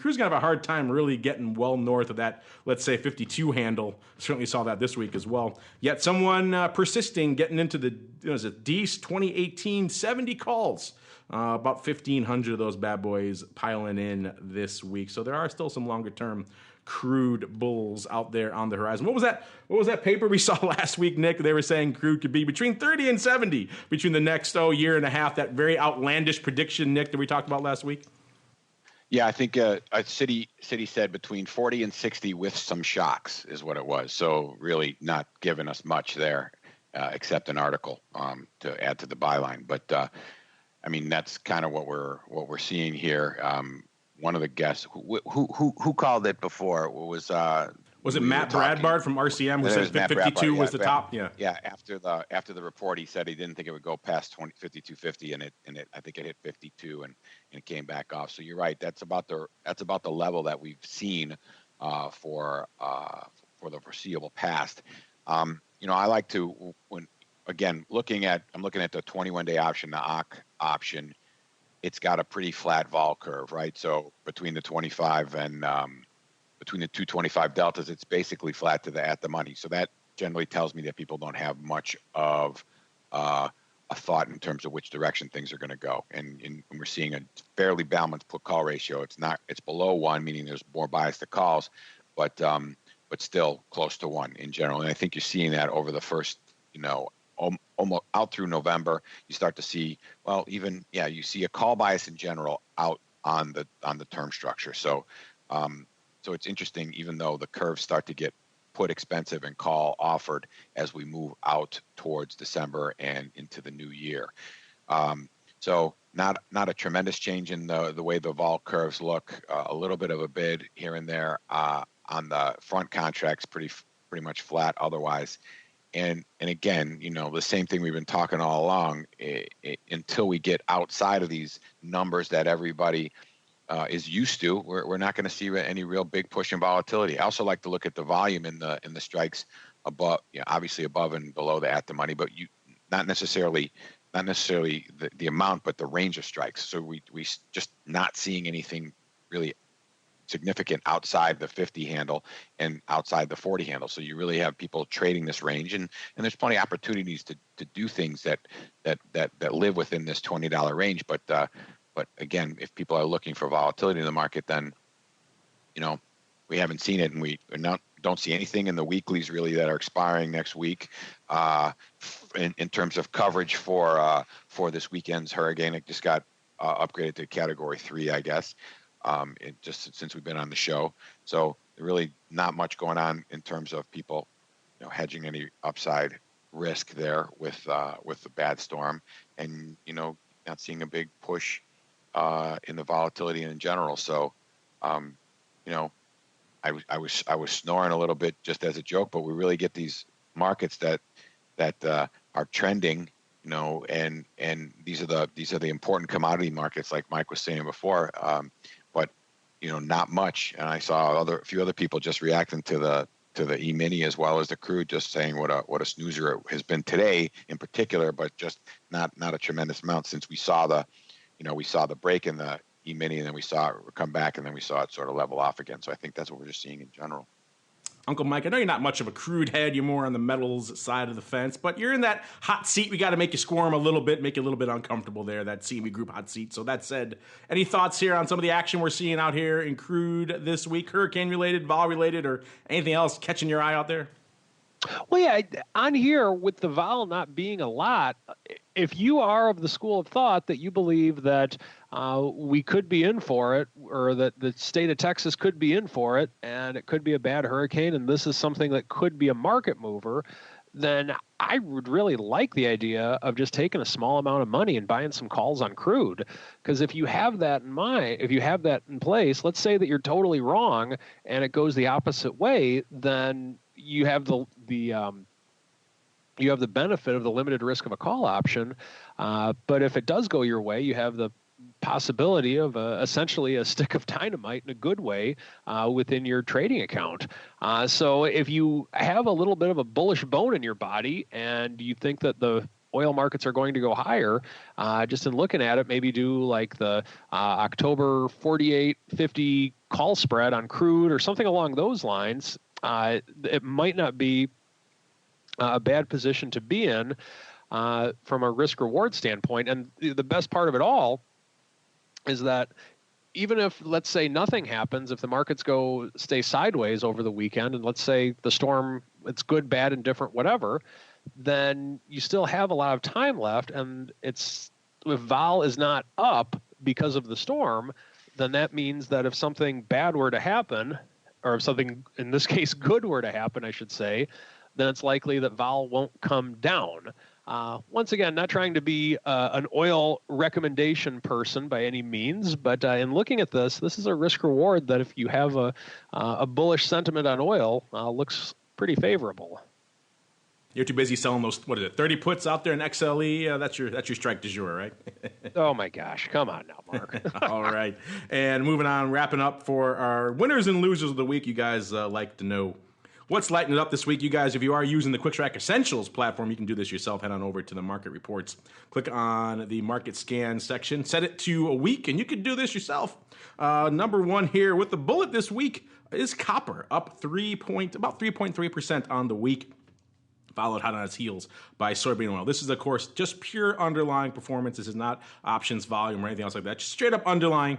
Crude's going to have a hard time really getting well north of that, let's say, 52 handle. Certainly saw that this week as well. Yet someone persisting, getting into the Dees 2018 70 calls. About 1,500 of those bad boys piling in this week. So there are still some longer-term crude bulls out there on the horizon. What was that paper we saw last week, Nick? They were saying crude could be between 30 and 70 between the next year and a half. That very outlandish prediction, Nick, that we talked about last week. Yeah, I think City said between 40 and 60 with some shocks is what it was. So really not giving us much there, except an article to add to the byline. But I mean, that's kind of what we're seeing here. One of the guests who called it before was it Matt Bradbard from RCM who said 52 was the top? Yeah. After the report, he said he didn't think it would go past 52.50, and it I think it hit 52 and it came back off. So you're right. That's about the level that we've seen for the foreseeable past. I like to I'm looking at the 21-day option, the OC option. It's got a pretty flat vol curve, right? So between the 25 and between the 225 deltas, it's basically flat at the money. So that generally tells me that people don't have much of a thought in terms of which direction things are going to go. And we're seeing a fairly balanced put-call ratio. It's below 1, meaning there's more bias to calls, but still close to 1 in general. And I think you're seeing that over the first, almost out through November. You start to see, you see a call bias in general out on the term structure. So it's interesting, even though the curves start to get put expensive and call offered as we move out towards December and into the new year. So not a tremendous change in the way the vol curves look. A little bit of a bid here and there on the front contracts, pretty much flat otherwise. And again, the same thing we've been talking all along. Until we get outside of these numbers that everybody is used to, we're not going to see any real big push in volatility. I also like to look at the volume in the strikes above, obviously above and below the at the money, but not necessarily the amount, but the range of strikes. So we just not seeing anything really significant outside the 50 handle and outside the 40 handle. So you really have people trading this range, and there's plenty of opportunities to do things that live within this $20 range. But again, if people are looking for volatility in the market, then we haven't seen it, and we don't see anything in the weeklies really that are expiring next week in terms of coverage for this weekend's hurricane. It just got upgraded to Category 3, I guess. Just since we've been on the show. So really not much going on in terms of people, hedging any upside risk there with the bad storm, and not seeing a big push in the volatility in general. So I was snoring a little bit just as a joke, but we really get these markets that are trending. And these are the important commodity markets, like Mike was saying before. But not much. And I saw a few other people just reacting to the E-mini as well as the crude, just saying what a snoozer it has been today in particular, but just not a tremendous amount since we saw the break in the E-mini, and then we saw it come back, and then we saw it sort of level off again. So I think that's what we're just seeing in general. Uncle Mike, I know you're not much of a crude head. You're more on the metals side of the fence, but you're in that hot seat. We got to make you squirm a little bit, make you a little bit uncomfortable there, that CME Group hot seat. So that said, any thoughts here on some of the action we're seeing out here in crude this week, hurricane-related, vol-related, or anything else catching your eye out there? Well, yeah, on here with the vol not being a lot, if you are of the school of thought that you believe that we could be in for it, or that the state of Texas could be in for it, and it could be a bad hurricane, and this is something that could be a market mover, then I would really like the idea of just taking a small amount of money and buying some calls on crude. Because if you have that in mind, if you have that in place, let's say that you're totally wrong and it goes the opposite way, then you have the benefit of the limited risk of a call option. But if it does go your way, you have the possibility of essentially a stick of dynamite in a good way within your trading account. So if you have a little bit of a bullish bone in your body and you think that the oil markets are going to go higher, just in looking at it, maybe do like the October 48.50 call spread on crude or something along those lines. It might not be a bad position to be in from a risk reward standpoint. And the best part of it all is that even if, let's say, nothing happens, if the markets stay sideways over the weekend, and let's say the storm, it's good, bad, indifferent, whatever, then you still have a lot of time left. And if vol is not up because of the storm, then that means that if something bad were to happen, or if something, in this case, good were to happen, I should say, then it's likely that vol won't come down. Once again, not trying to be an oil recommendation person by any means, but in looking at this is a risk reward that if you have a bullish sentiment on oil, looks pretty favorable. You're too busy selling those, 30 puts out there in XLE? That's your strike du jour, right? Oh my gosh, come on now, Mark. All right. And moving on, wrapping up for our winners and losers of the week, you guys like to know what's lighting it up this week. You guys, if you are using the QuickStrike Essentials platform, you can do this yourself. Head on over to the market reports. Click on the market scan section. Set it to a week, and you can do this yourself. Number one here with the bullet this week is copper, up about 3.3% on the week. Followed hot on its heels by soybean oil. This is, of course, just pure underlying performance. This is not options, volume, or anything else like that. Just straight up underlying.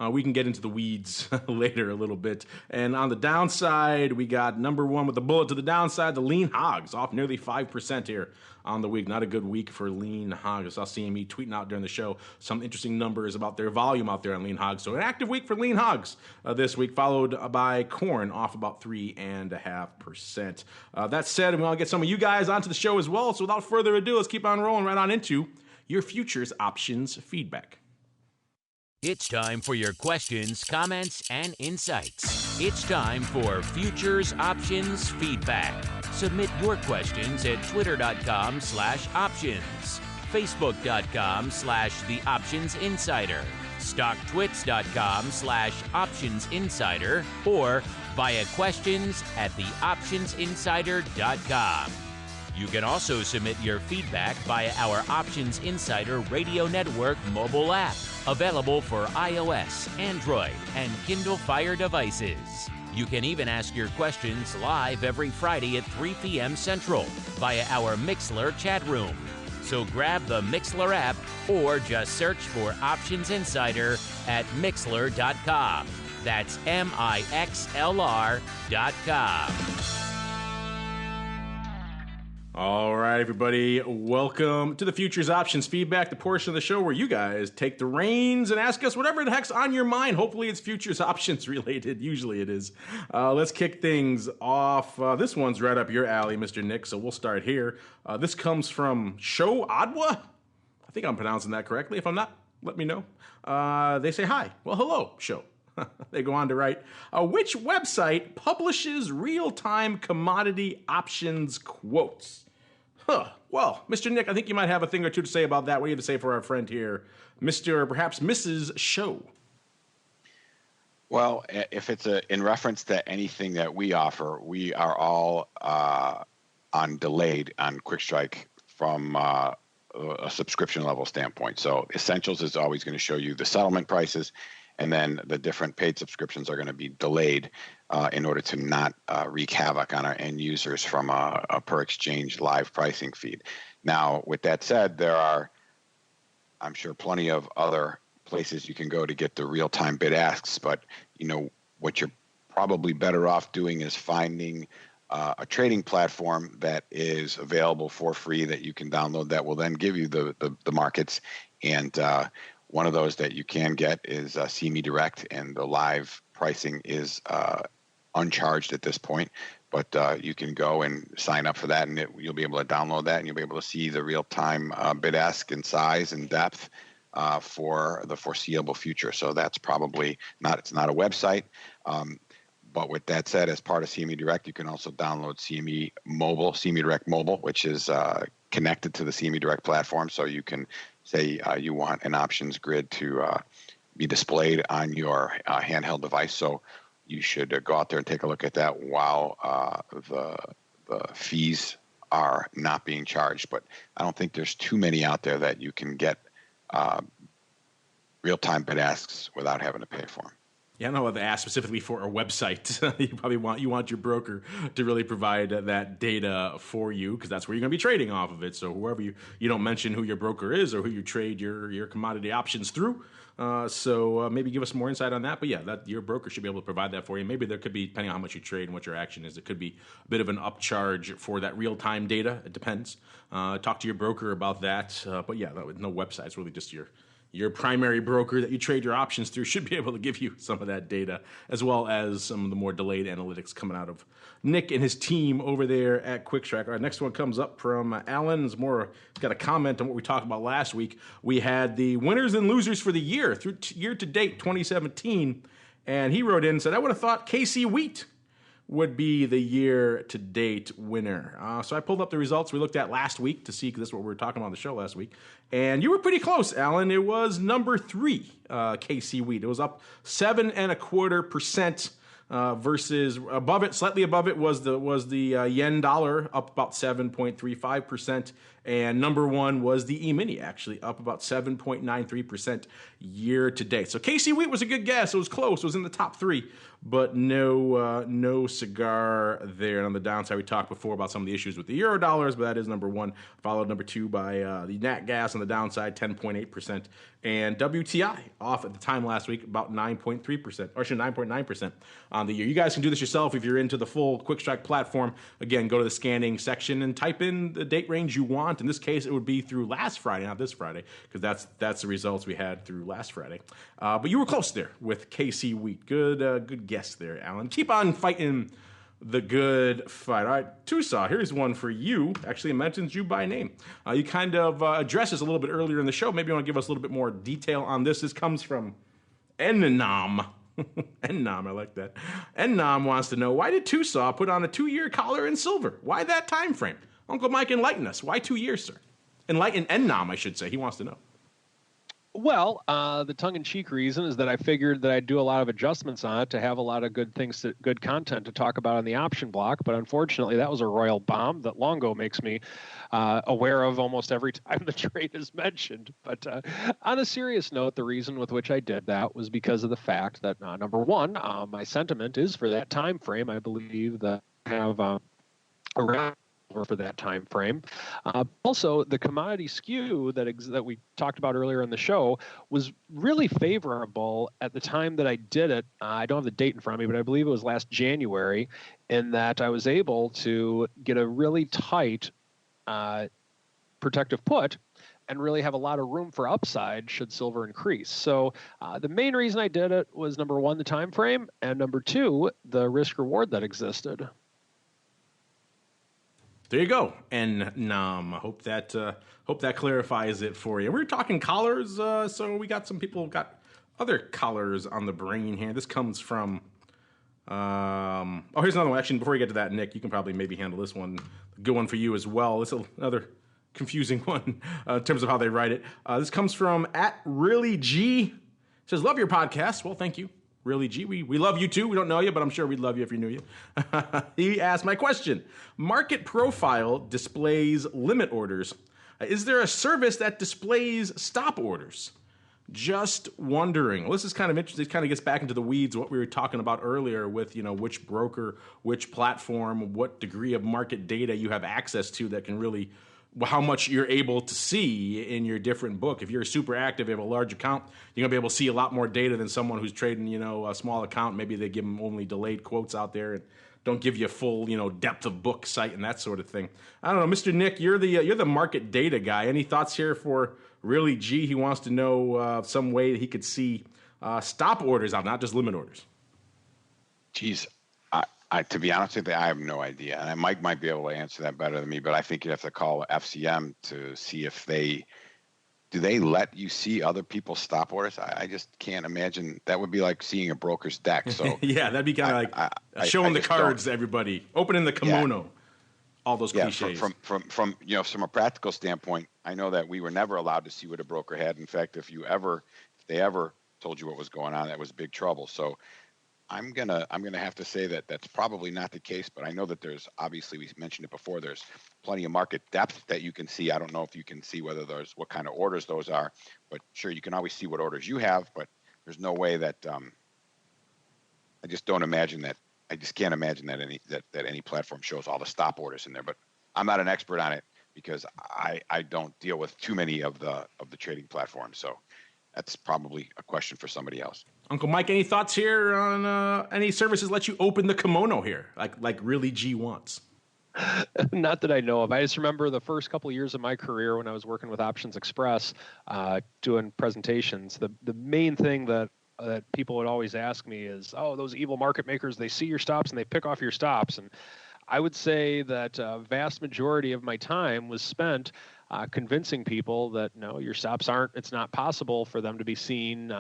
We can get into the weeds later a little bit. And on the downside, we got number one with the bullet to the downside, the lean hogs, off nearly 5% here on the week. Not a good week for lean hogs. I saw CME tweeting out during the show some interesting numbers about their volume out there on lean hogs. So an active week for lean hogs this week, followed by corn, off about 3.5%. That said, we want to get some of you guys onto the show as well. So without further ado, let's keep on rolling right on into your futures options feedback. It's time for your questions, comments, and insights. It's time for Futures Options Feedback. Submit your questions at twitter.com/options, facebook.com/theoptionsinsider, stocktwits.com/optionsinsider, or via questions at theoptionsinsider.com. You can also submit your feedback via our Options Insider Radio Network mobile app, available for iOS, Android, and Kindle Fire devices. You can even ask your questions live every Friday at 3 p.m. Central via our Mixlr chat room. So grab the Mixlr app or just search for Options Insider at Mixlr.com. That's MIXLR.com. All right, everybody, welcome to the Futures Options Feedback, the portion of the show where you guys take the reins and ask us whatever the heck's on your mind. Hopefully it's futures options related. Usually it is. Let's kick things off. This one's right up your alley, Mr. Nick, so we'll start here. This comes from Show Adwa. I think I'm pronouncing that correctly. If I'm not, let me know. They say hi. Well, hello, Show. They go on to write, which website publishes real-time commodity options quotes? Well, Mr. Nick, I think you might have a thing or two to say about that. What do you have to say for our friend here, Mr. or perhaps Mrs. Show? Well, if it's in reference to anything that we offer, we are all on delayed on QuickStrike from a subscription level standpoint. So Essentials is always going to show you the settlement prices, and then the different paid subscriptions are going to be delayed in order to not wreak havoc on our end users from a per exchange live pricing feed. Now, with that said, there are, I'm sure, plenty of other places you can go to get the real-time bid asks, but what you're probably better off doing is finding a trading platform that is available for free that you can download that will then give you the markets. And one of those that you can get is CME Direct, and the live pricing is uncharged at this point. But you can go and sign up for that, and you'll be able to download that, and you'll be able to see the real-time bid ask in size and depth for the foreseeable future. So that's probably not, it's not a website. But with that said, as part of CME Direct, you can also download CME Mobile, CME Direct Mobile, which is connected to the CME Direct platform. So you can say you want an options grid to be displayed on your handheld device. So you should go out there and take a look at that while the fees are not being charged. But I don't think there's too many out there that you can get real-time bid asks without having to pay for them. Yeah, I don't know what they ask specifically for a website. You probably want your broker to really provide that data for you, because that's where you're going to be trading off of it. So whoever you don't mention who your broker is or who you trade your commodity options through. So maybe give us more insight on that. But yeah, that your broker should be able to provide that for you. Maybe there could be, depending on how much you trade and what your action is, it could be a bit of an upcharge for that real-time data. It depends. Talk to your broker about that. But yeah, no websites, really just your primary broker that you trade your options through should be able to give you some of that data, as well as some of the more delayed analytics coming out of Nick and his team over there at QuickStrike. Our next one comes up from Allan. It's got a comment on what we talked about last week. We had the winners and losers for the year through year to date 2017, and he wrote in and said, I would have thought KC Wheat would be the year-to-date winner. So I pulled up the results we looked at last week to see, because this is what we were talking about on the show last week. And you were pretty close, Allan. It was number 3, KC Wheat. It was up 7.25%. Versus above it, slightly above it, was the yen dollar, up about 7.35%, and number 1 was the E-mini, actually up about 7.93% year to date. So KC Wheat was a good guess. It was close. It was in the top 3, but no cigar there. And on the downside, we talked before about some of the issues with the euro dollars, but that is number 1, followed number 2 by the nat gas on the downside, 10.8%, and WTI off at the time last week about 9.3%, or 9.9% on the year. You guys can do this yourself if you're into the full QuickStrike platform. Again, go to the scanning section and type in the date range you want. In this case, it would be through last Friday, not this Friday, because that's the results we had through last Friday. But you were close there with KC Wheat. Good guess there, Allan. Keep on fighting the good fight. All right, Tosaw, here's one for you. Actually, it mentions you by name. You kind of addressed this a little bit earlier in the show. Maybe you want to give us a little bit more detail on this. This comes from Ennam. Ennam, I like that. Ennam wants to know, why did Tosaw put on a 2-year collar in silver? Why that time frame? Uncle Mike, enlighten us. Why 2 years, sir? Enlighten Ennam, I should say. He wants to know. Well, the tongue-in-cheek reason is that I figured that I'd do a lot of adjustments on it to have a lot of good content to talk about on the option block. But unfortunately, that was a royal bomb that Longo makes me aware of almost every time the trade is mentioned. But on a serious note, the reason with which I did that was because of the fact that, number 1, my sentiment is for that time frame. I believe that I have around for that time frame. Also, the commodity skew that we talked about earlier in the show was really favorable at the time that I did it. I don't have the date in front of me, but I believe it was last January, in that I was able to get a really tight protective put and really have a lot of room for upside should silver increase. So the main reason I did it was, number 1, the time frame, and number 2, the risk reward that existed. There you go. And hope that clarifies it for you. We were talking collars, so we got some people got other collars on the brain here. This comes from. Here's another one. Actually, before we get to that, Nick, you can probably maybe handle this one. Good one for you as well. This is another confusing one in terms of how they write it. This comes from @ReallyG. It says, love your podcast. Well, thank you. ReallyG, we love you too. We don't know you, but I'm sure we'd love you if we knew you. He asked my question. Market Profile displays limit orders. Is there a service that displays stop orders? Just wondering. Well, this is kind of interesting. It kind of gets back into the weeds, what we were talking about earlier with, which broker, which platform, what degree of market data you have access to that can really, how much you're able to see in your different book. If you're super active, you have a large account, you're going to be able to see a lot more data than someone who's trading, a small account. Maybe they give them only delayed quotes out there and don't give you a full, depth of book site and that sort of thing. I don't know, Mr. Nick, you're the market data guy. Any thoughts here for ReallyG? He wants to know some way that he could see stop orders out, not just limit orders. Geez, to be honest with you, I have no idea. And Mike might be able to answer that better than me, but I think you have to call FCM to see if do they let you see other people's stop orders? I just can't imagine. That would be like seeing a broker's deck. So yeah, that'd be kind of like showing the cards to everybody, opening the kimono. Yeah. All those cliches. From a practical standpoint, I know that we were never allowed to see what a broker had. In fact, if they ever told you what was going on, that was big trouble. So I'm gonna have to say that that's probably not the case, but I know that there's, obviously we mentioned it before, there's plenty of market depth that you can see. I don't know if you can see whether there's what kind of orders those are, but sure, you can always see what orders you have, but there's no way that I just don't imagine that. I just can't imagine that any platform shows all the stop orders in there. But I'm not an expert on it because I don't deal with too many of the trading platforms. So that's probably a question for somebody else. Uncle Mike, any thoughts here on any services let you open the kimono here, like ReallyG wants? Not that I know of. I just remember the first couple of years of my career when I was working with Options Express, doing presentations. The main thing that people would always ask me is, oh, those evil market makers, they see your stops and they pick off your stops. And I would say that a vast majority of my time was spent convincing people that no, your stops it's not possible for them to be seen.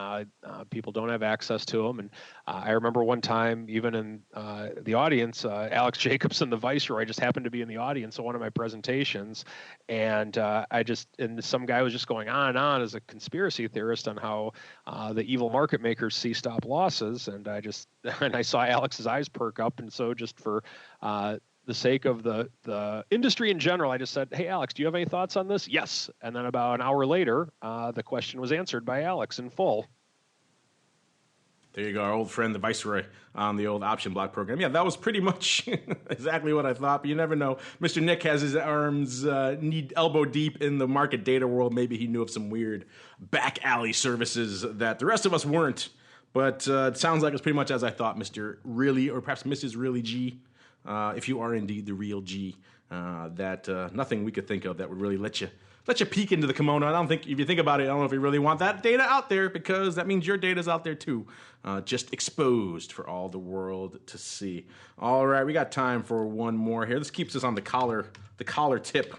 People don't have access to them. And I remember one time, even in the audience, Alex Jacobson, the Viceroy, just happened to be in the audience at one of my presentations. And some guy was just going on and on as a conspiracy theorist on how the evil market makers see stop losses. And I saw Alex's eyes perk up. And so just for the sake of the industry in general, I just said, hey, Alex, do you have any thoughts on this? Yes. And then about an hour later, the question was answered by Alex in full. There you go, our old friend, the Viceroy, on the old option block program. Yeah, that was pretty much exactly what I thought, but you never know. Mr. Nick has his arms elbow deep in the market data world. Maybe he knew of some weird back alley services that the rest of us weren't. But it sounds like it's pretty much as I thought, Mr. Really, or perhaps Mrs. Really G. If you are indeed the real G, that nothing we could think of that would really let you peek into the kimono. I don't think, if you think about it, I don't know if you really want that data out there, because that means your data's out there too, just exposed for all the world to see. All right, we got time for one more here. This keeps us on the collar tip.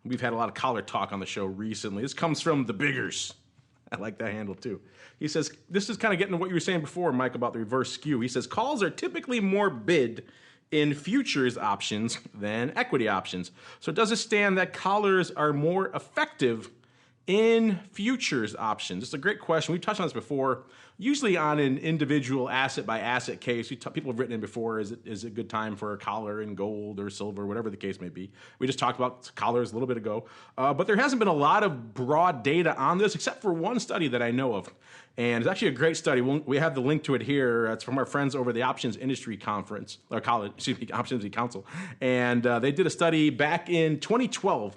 We've had a lot of collar talk on the show recently. This comes from TheBiggers. I like that handle too. He says, this is kind of getting to what you were saying before, Mike, about the reverse skew. He says, calls are typically more bid in futures options than equity options. So does it stand that collars are more effective in futures options? It's a great question. We've touched on this before. Usually on an individual asset by asset case, people have written in before, is it a good time for a collar in gold or silver, whatever the case may be. We just talked about collars a little bit ago. But there hasn't been a lot of broad data on this, except for one study that I know of. And it's actually a great study. We have the link to it here. It's from our friends over the Options Industry Conference, or Options Industry Council. And they did a study back in 2012.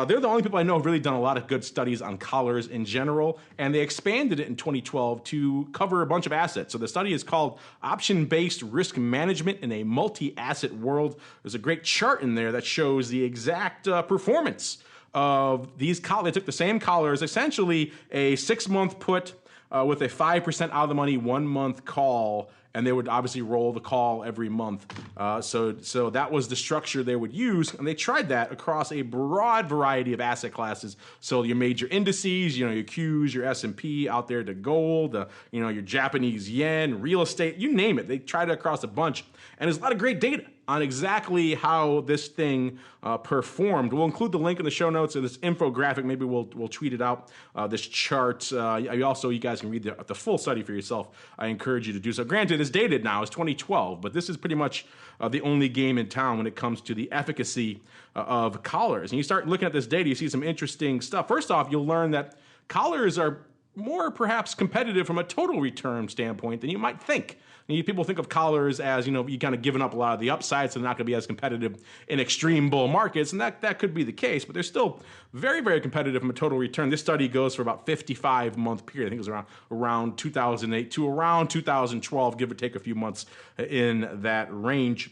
They're the only people I know who've really done a lot of good studies on collars in general, and they expanded it in 2012 to cover a bunch of assets. So the study is called Option-Based Risk Management in a Multi-Asset World. There's a great chart in there that shows the exact performance of these collars. They took the same collars, essentially a 6-month put with a 5% out of the money 1-month call, and they would obviously roll the call every month. So that was the structure they would use, and they tried that across a broad variety of asset classes. So your major indices, your Qs, your S&P, out there to gold, your Japanese yen, real estate, you name it. They tried it across a bunch, and there's a lot of great data on exactly how this thing performed. We'll include the link in the show notes of this infographic. Maybe we'll tweet it out, this chart. You guys can read the full study for yourself. I encourage you to do so. Granted, it's dated now. It's 2012, but this is pretty much the only game in town when it comes to the efficacy of collars. And you start looking at this data, you see some interesting stuff. First off, you'll learn that collars are more perhaps competitive from a total return standpoint than you might think. People think of collars as, you kind of giving up a lot of the upside, so they're not going to be as competitive in extreme bull markets, and that could be the case, but they're still very, very competitive from a total return. This study goes for about 55-month period. I think it was around 2008 to around 2012, give or take a few months in that range.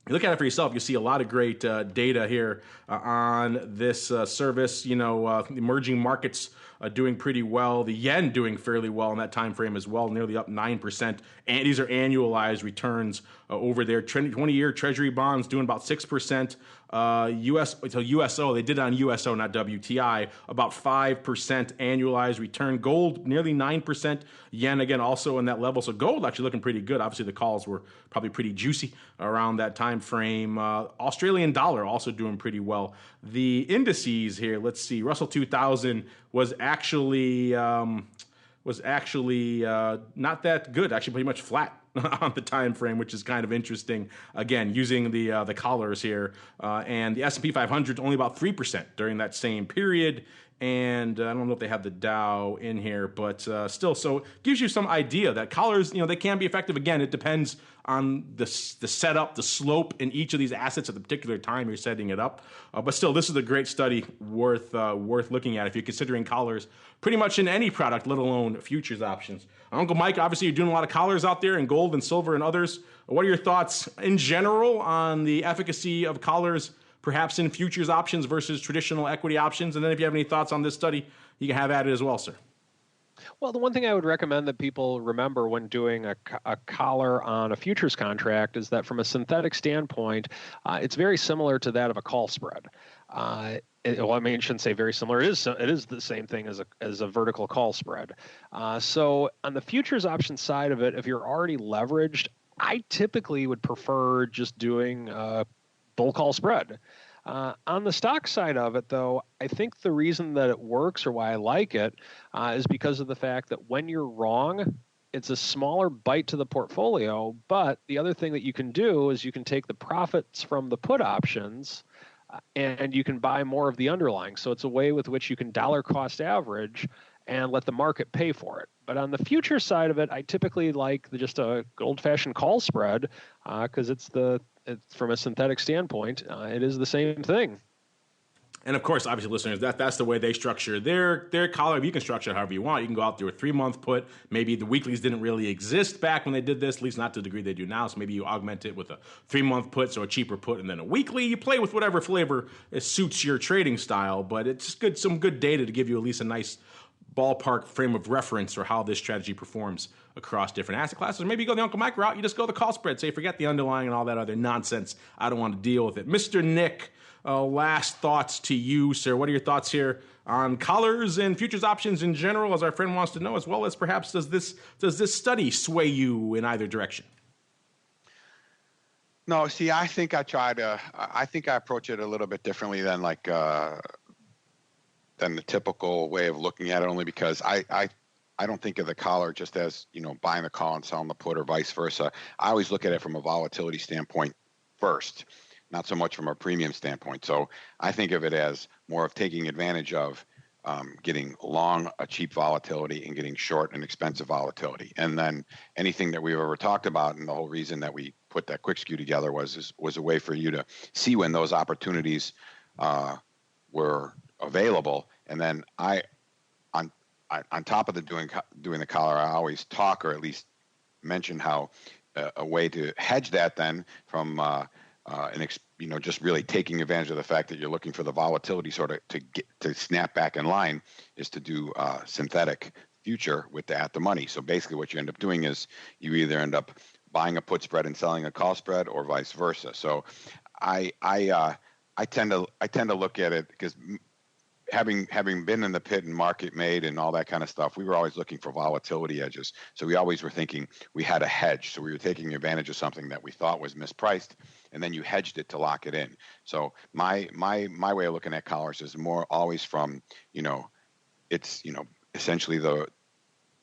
You look at it for yourself, you see a lot of great data here on this service. Emerging markets doing pretty well. The yen doing fairly well in that time frame as well, nearly up 9%. And these are annualized returns over there. 20-year Treasury bonds doing about 6%. USO, they did it on USO, not WTI, about 5% annualized return. Gold, nearly 9%. Yen, again, also in that level. So gold actually looking pretty good. Obviously, the calls were probably pretty juicy around that time frame. Australian dollar also doing pretty well. The indices here, let's see. Russell 2000 was actually not that good. Actually, pretty much flat on the time frame, which is kind of interesting. Again, using the collars here, and the S&P 500 only about 3% during that same period. And I don't know if they have the Dow in here, but still, so it gives you some idea that collars, they can be effective. Again, it depends on the setup, the slope in each of these assets at the particular time you're setting it up. But still, this is a great study worth looking at if you're considering collars pretty much in any product, let alone futures options. Uncle Mike, obviously you're doing a lot of collars out there in gold and silver and others. What are your thoughts in general on the efficacy of collars, perhaps in futures options versus traditional equity options? And then if you have any thoughts on this study, you can have at it as well, sir. Well, the one thing I would recommend that people remember when doing a collar on a futures contract is that from a synthetic standpoint, it's very similar to that of a call spread. I shouldn't say very similar. It is the same thing as a vertical call spread. So on the futures option side of it, if you're already leveraged, I typically would prefer just doing a bull call spread. On the stock side of it, though, I think the reason that it works or why I like it is because of the fact that when you're wrong, it's a smaller bite to the portfolio. But the other thing that you can do is you can take the profits from the put options and you can buy more of the underlying. So it's a way with which you can dollar cost average and let the market pay for it. But on the future side of it, I typically like just a old-fashioned call spread because it's from a synthetic standpoint, it is the same thing. And of course, obviously, listeners, that's the way they structure their collar. You can structure it however you want. You can go out there with 3-month put. Maybe the weeklies didn't really exist back when they did this, at least not to the degree they do now. So maybe you augment it with a 3-month put, so a cheaper put, and then a weekly. You play with whatever flavor suits your trading style. But it's good, some good data to give you at least a nice ballpark frame of reference for how this strategy performs across different asset classes. Or maybe you go the Uncle Mike route, you just go the call spread. Say, forget the underlying and all that other nonsense. I don't want to deal with it. Mr. Nick, last thoughts to you, sir. What are your thoughts here on collars and futures options in general, as our friend wants to know, as well as perhaps does this study sway you in either direction? No, see, I think I approach it a little bit differently than than the typical way of looking at it, only because I don't think of the collar just as, buying the call and selling the put or vice versa. I always look at it from a volatility standpoint first, not so much from a premium standpoint. So I think of it as more of taking advantage of getting long a cheap volatility and getting short an expensive volatility. And then anything that we've ever talked about, and the whole reason that we put that quick skew together was a way for you to see when those opportunities were available. And then on top of doing the collar, I always talk, or at least mention how a way to hedge that then from just really taking advantage of the fact that you're looking for the volatility sort of to snap back in line is to do synthetic future with the at the money. So basically what you end up doing is you either end up buying a put spread and selling a call spread, or vice versa. So I tend to look at it because having been in the pit and market made and all that kind of stuff, we were always looking for volatility edges. So we always were thinking we had a hedge. So we were taking advantage of something that we thought was mispriced, and then you hedged it to lock it in. So my way of looking at collars is more always from, it's, essentially the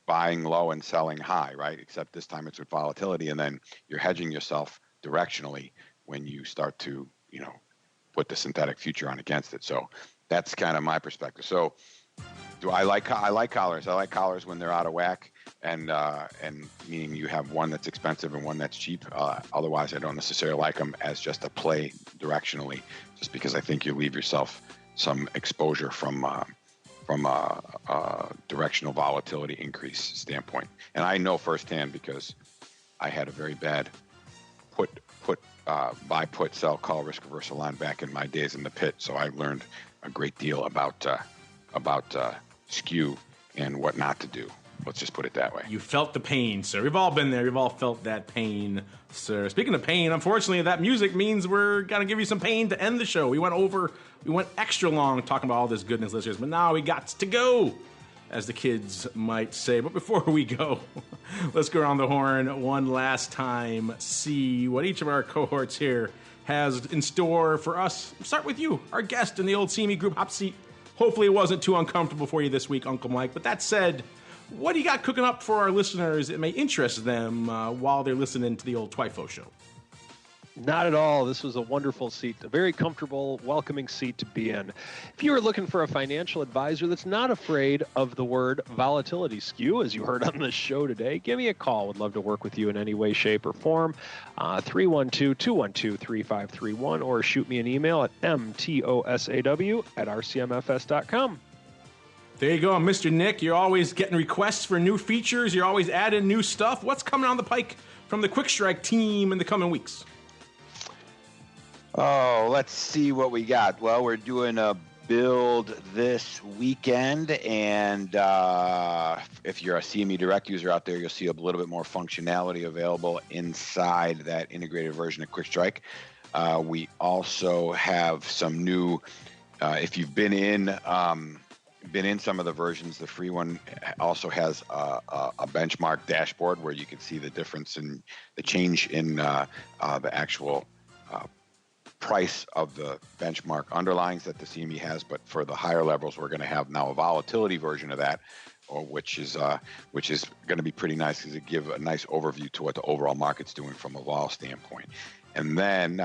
buying low and selling high, right? Except this time it's with volatility, and then you're hedging yourself directionally when you start to, put the synthetic future on against it. So that's kind of my perspective. So I like collars. I like collars when they're out of whack, and meaning you have one that's expensive and one that's cheap. Otherwise, I don't necessarily like them as just a play directionally, just because I think you leave yourself some exposure from a directional volatility increase standpoint. And I know firsthand because I had a very bad buy, put, sell, call risk reversal line back in my days in the pit. So I learned a great deal about skew and what not to do. Let's just put it that way. You felt the pain, sir. We've all been there. We've all felt that pain, sir. Speaking of pain, unfortunately, that music means we're going to give you some pain to end the show. We went extra long talking about all this goodness, listeners, but now we got to go, as the kids might say. But before we go, let's go around the horn one last time, see what each of our cohorts here has in store for us. Start with you, our guest in the old CME Group hot seat. Hopefully it wasn't too uncomfortable for you this week, Uncle Mike. But that said, what do you got cooking up for our listeners that may interest them while they're listening to the old Twifo show? Not at all. This was a wonderful seat, a very comfortable, welcoming seat to be in. If you are looking for a financial advisor that's not afraid of the word volatility skew, as you heard on this show today, give me a call. Would love to work with you in any way, shape, or form. 312-212-3531, or shoot me an email at mtosaw@rcmfs.com. There you go, Mr. Nick. You're always getting requests for new features. You're always adding new stuff. What's coming on the pike from the Quick Strike team in the coming weeks? Oh, let's see what we got. Well, we're doing a build this weekend, and if you're a CME Direct user out there, you'll see a little bit more functionality available inside that integrated version of Quick Strike. We also have some new, if you've been in some of the versions, the free one also has a benchmark dashboard where you can see the difference in the change in the actual price of the benchmark underlyings that the CME has. But for the higher levels, we're going to have now a volatility version of that, which is going to be pretty nice because it gives a nice overview to what the overall market's doing from a vol standpoint. And then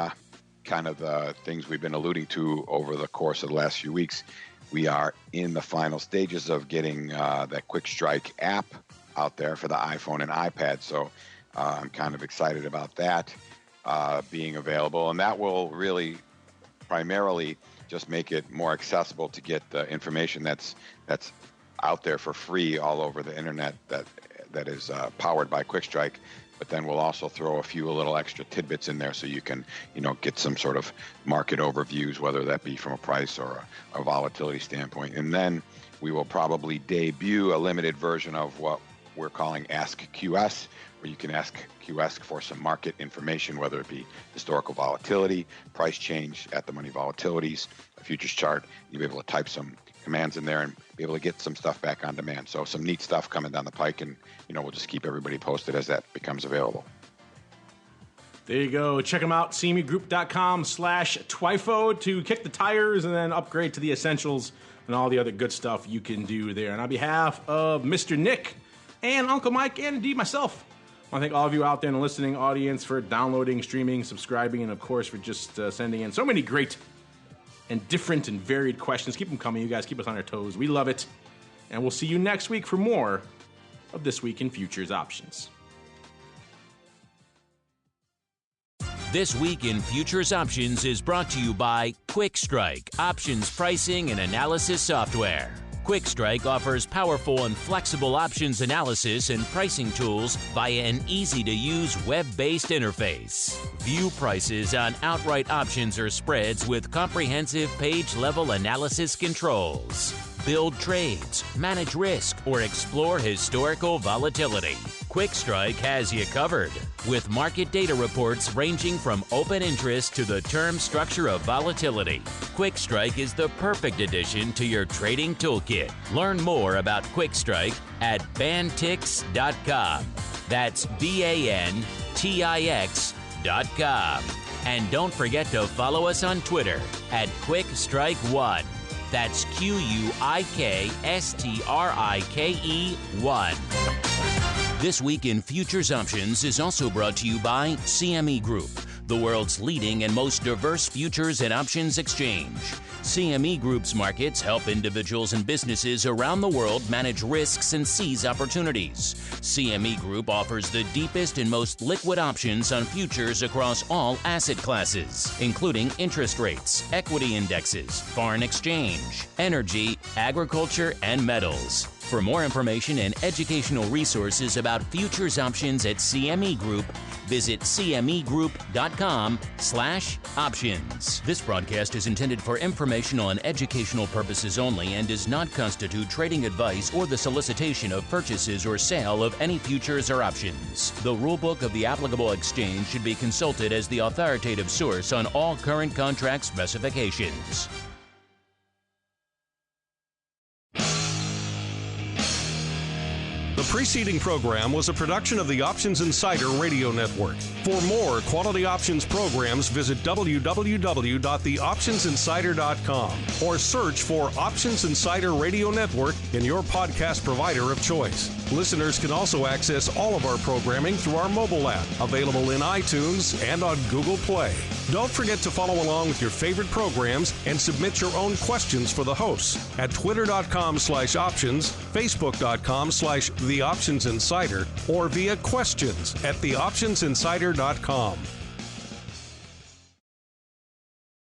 kind of the things we've been alluding to over the course of the last few weeks, we are in the final stages of getting that Quick Strike app out there for the iPhone and iPad. So I'm kind of excited about that being available, and that will really primarily just make it more accessible to get the information that's out there for free all over the internet that is powered by Quick Strike. But then we'll also throw a few little extra tidbits in there so you can, get some sort of market overviews, whether that be from a price or a volatility standpoint. And then we will probably debut a limited version of what we're calling Ask QS, where you can ask QS for some market information, whether it be historical volatility, price change, at the money volatilities, a futures chart. You'll be able to type some commands in there and be able to get some stuff back on demand. So some neat stuff coming down the pike, and we'll just keep everybody posted as that becomes available. There you go. Check them out, cmegroup.com/Twifo to kick the tires and then upgrade to the essentials and all the other good stuff you can do there. And on behalf of Mr. Nick and Uncle Mike, and indeed myself, I want to thank all of you out there in the listening audience for downloading, streaming, subscribing, and of course for just sending in so many great and different and varied questions. Keep them coming. You guys keep us on our toes. We love it. And we'll see you next week for more of This Week in Futures Options. This Week in Futures Options is brought to you by Quick Strike, options pricing and analysis software. Quick Strike offers powerful and flexible options analysis and pricing tools via an easy-to-use web-based interface. View prices on outright options or spreads with comprehensive page-level analysis controls. Build trades, manage risk, or explore historical volatility. Quick Strike has you covered, with market data reports ranging from open interest to the term structure of volatility. Quick Strike is the perfect addition to your trading toolkit. Learn more about Quick Strike at bantix.com. That's BANTIX.com. And don't forget to follow us on Twitter at QuickStrike1. That's QUIKSTRIKE1. This Week in Futures Options is also brought to you by CME Group, the world's leading and most diverse futures and options exchange. CME Group's markets help individuals and businesses around the world manage risks and seize opportunities. CME Group offers the deepest and most liquid options on futures across all asset classes, including interest rates, equity indexes, foreign exchange, energy, agriculture, and metals. For more information and educational resources about futures options at CME Group, visit cmegroup.com/options. This broadcast is intended for informational and educational purposes only and does not constitute trading advice or the solicitation of purchases or sale of any futures or options. The rulebook of the applicable exchange should be consulted as the authoritative source on all current contract specifications. The preceding program was a production of the Options Insider Radio Network. For more quality options programs, visit www.theoptionsinsider.com or search for Options Insider Radio Network in your podcast provider of choice. Listeners can also access all of our programming through our mobile app, available in iTunes and on Google Play. Don't forget to follow along with your favorite programs and submit your own questions for the hosts at twitter.com/options, facebook.com/theoptionsinsider, or via questions at theoptionsinsider.com.